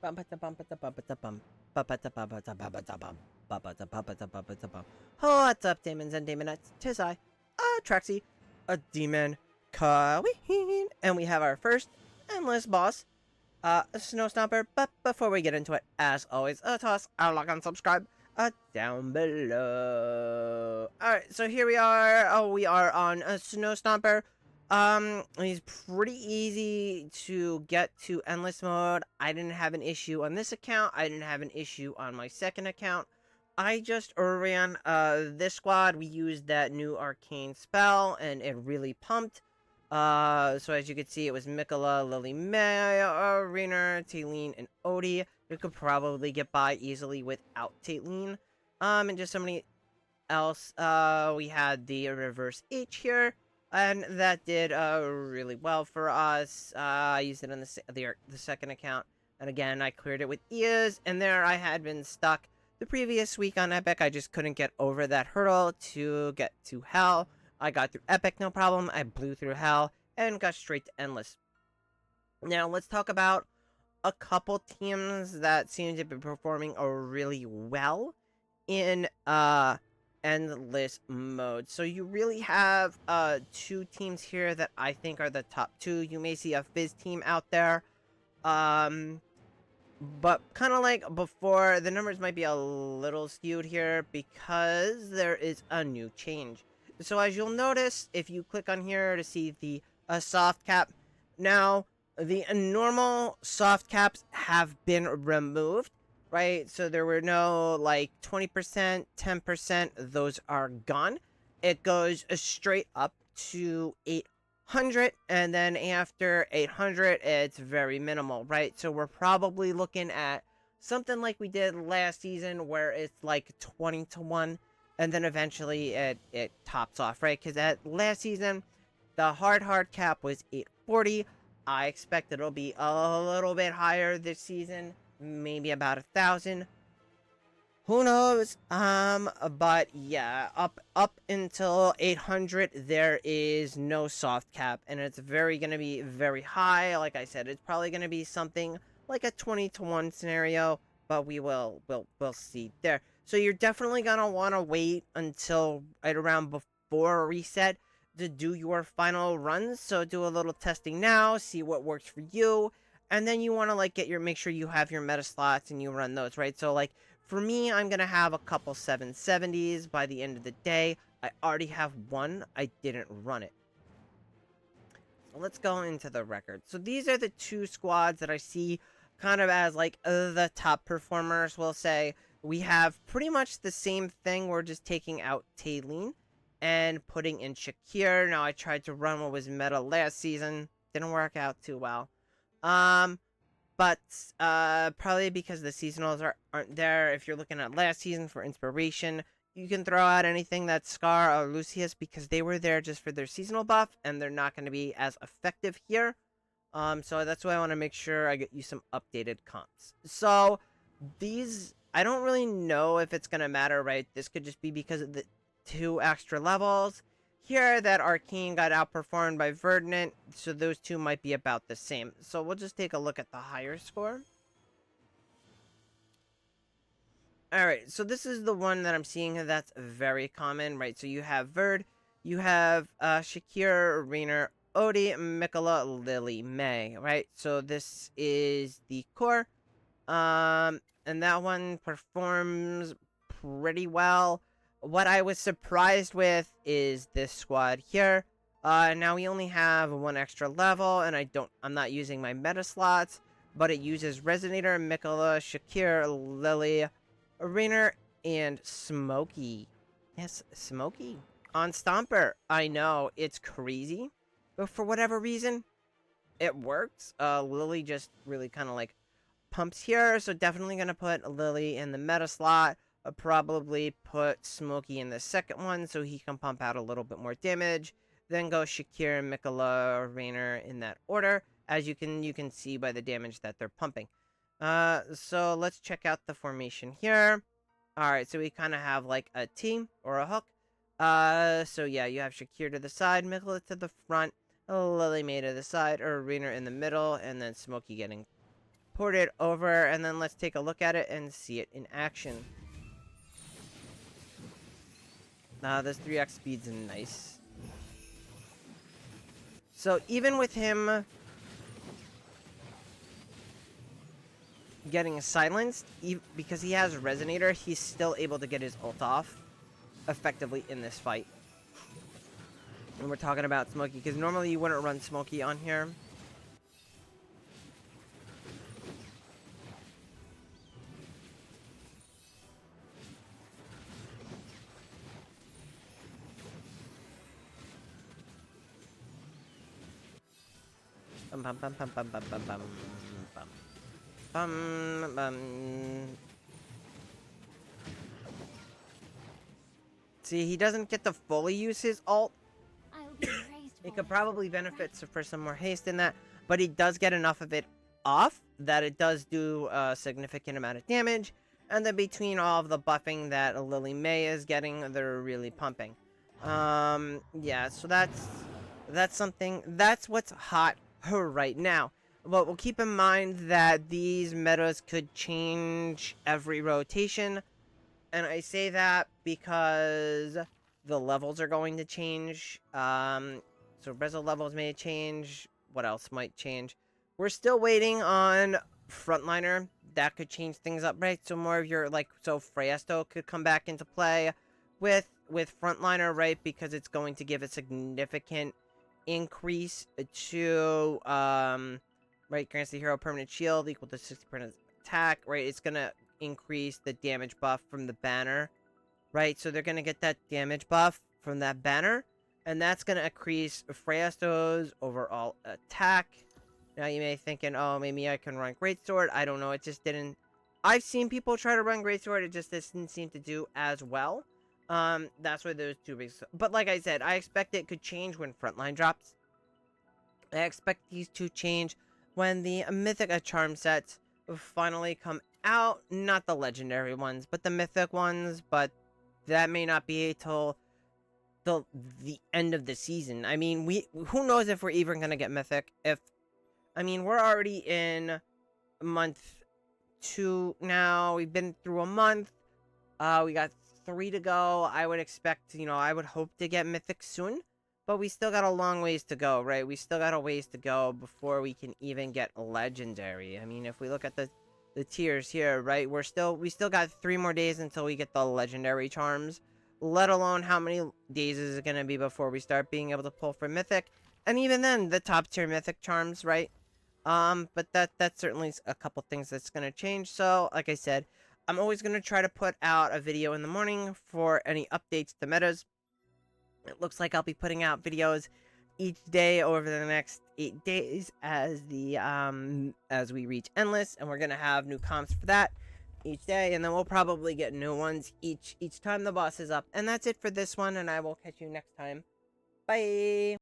What's up, demons and demonettes? Tis I, Trexie, a demon queen, and we have our first endless boss, Snow Stomper. But before we get into it, as always, toss our like and subscribe down below. Alright, so here we are. We are on a Snow Stomper. He's pretty easy to get to endless mode. I didn't have an issue on this account. I didn't have an issue on my second account. I just ran this squad. We used that new arcane spell, and it really pumped. So as you can see, it was Mikola, Lily May, Rainer, Taylene, and Odie. You could probably get by easily without Taylene. And just somebody else. We had the reverse H here. And that did really well for us. I used it on the second account. And again, I cleared it with ease. And there I had been stuck the previous week on Epic. I just couldn't get over that hurdle to get to Hell. I got through Epic, no problem. I blew through Hell and got straight to Endless. Now, let's talk about a couple teams that seem to be performing really well in endless mode. So you really have two teams here that I think are the top two. You may see a Fizz team out there, but kind of like before, the numbers might be a little skewed here because there is a new change. So as you'll notice, if you click on here to see the soft cap, now the normal soft caps have been removed. Right, so there were no, like, 20%, 10%, those are gone. It goes straight up to 800, and then after 800, it's very minimal, right? So we're probably looking at something like we did last season, where it's like 20 to 1, and then eventually it tops off, right? Because at last season, the hard cap was 840. I expect it'll be a little bit higher this season. Maybe about 1,000. Who knows? But yeah, up until 800, there is no soft cap, and it's gonna be very high. Like I said, it's probably gonna be something like a 20 to 1 scenario, but we'll see there. So you're definitely gonna want to wait until right around before reset to do your final runs. So do a little testing now, see what works for you. And then you want to make sure you have your meta slots and you run those, right? So like for me, I'm going to have a couple 770s by the end of the day. I already have one. I didn't run it. So let's go into the record. So these are the two squads that I see kind of as like the top performers, we'll say. We have pretty much the same thing. We're just taking out Taylene and putting in Shakir. Now I tried to run what was meta last season. Didn't work out too well. But probably because the seasonals aren't there. If you're looking at last season for inspiration, you can throw out anything that's Scar or Lucius because they were there just for their seasonal buff, and they're not going to be as effective here. So that's why I want to make sure I get you some updated comps. So these, I don't really know if it's going to matter, right? This could just be because of the 2 extra levels. Here, that Arcane got outperformed by Verdant, so those two might be about the same. So we'll just take a look at the higher score. Alright, so this is the one that I'm seeing that's very common, right? So you have Verd, you have Shakir, Rainer, Odie, Mikola, Lily, May, right? So this is the core. And that one performs pretty well. What I was surprised with is this squad here. Now we only have 1 extra level, and I'm not using my meta slots, but it uses Resonator, Mikola, Shakir, Lily, Rainer, and Smokey. Yes, Smokey. On Stomper. I know, it's crazy, but for whatever reason, it works. Lily just really kind of like pumps here, so definitely gonna put Lily in the meta slot. I'll probably put Smokey in the second one so he can pump out a little bit more damage. Then go Shakir, Mikola, Rainer in that order. As you can see by the damage that they're pumping. So let's check out the formation here. Alright, so we kind of have like a T or a hook. So yeah, you have Shakir to the side, Mikola to the front, Lily May to the side, or Rainer in the middle, and then Smokey getting port it over, and then let's take a look at it and see it in action. This 3x speed's nice. So even with him getting silenced, because he has Resonator, he's still able to get his ult off effectively in this fight. And we're talking about Smokey, because normally you wouldn't run Smokey on here. Bum bum bum bum bum bum bum bum bum bum. See, he doesn't get to fully use his ult. It could probably benefit for some more haste in that, but he does get enough of it off that it does do a significant amount of damage. And then between all of the buffing that Lily May is getting, they're really pumping. Yeah, so that's something. That's what's hot right now. But we'll keep in mind that these metas could change every rotation. And I say that because the levels are going to change. So Rezo levels may change. What else might change? We're still waiting on Frontliner. That could change things up, right? So more of your, like, so Freyasto could come back into play with Frontliner, right? Because it's going to give a significant increase to, right? Grants the hero permanent shield equal to 60% attack, right? It's going to increase the damage buff from the banner, right? So they're going to get that damage buff from that banner. And that's going to increase Freyasto's overall attack. Now you may be thinking, oh, maybe I can run Greatsword. I don't know. It just didn't. I've seen people try to run Greatsword. It just didn't seem to do as well. That's why those two big. But like I said, I expect it could change when Frontline drops. I expect these to change when the Mythic charm sets finally come out. Not the legendary ones, but the Mythic ones. But that may not be till the end of the season. I mean, who knows if we're even gonna get Mythic. I mean, we're already in month 2 now. We've been through a month. We got 3 to go. I would expect, I would hope to get Mythic soon. But we still got a long ways to go, right? We still got a ways to go before we can even get Legendary. I mean, if we look at the tiers here, right? We still got 3 more days until we get the Legendary charms. Let alone how many days is it going to be before we start being able to pull for Mythic. And even then, the top tier Mythic charms, right? But that's certainly a couple things that's going to change. So, like I said, I'm always going to try to put out a video in the morning for any updates to metas. It looks like I'll be putting out videos each day over the next 8 days as we reach Endless, and we're going to have new comps for that each day, and then we'll probably get new ones each time the boss is up. And that's it for this one, and I will catch you next time. Bye!